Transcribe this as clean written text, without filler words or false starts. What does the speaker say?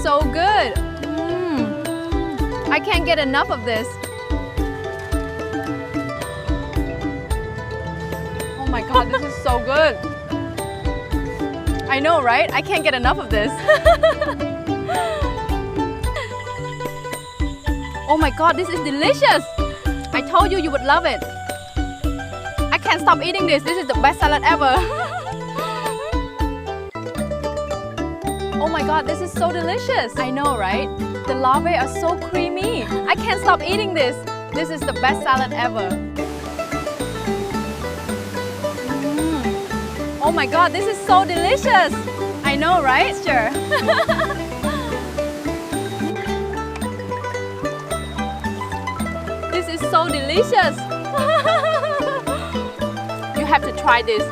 so good. I can't get enough of this. Oh my god, this is so good. I know, right? I can't get enough of this. Oh my god, this is delicious. I told you you would love it. I can't stop eating this. This is the best salad ever. Oh my god, this is so delicious. I know, right? The larvae are so creamy. I can't stop eating this. This is the best salad ever. Oh my god, this is so delicious. I know, right? Sure. This is so delicious. You have to try this.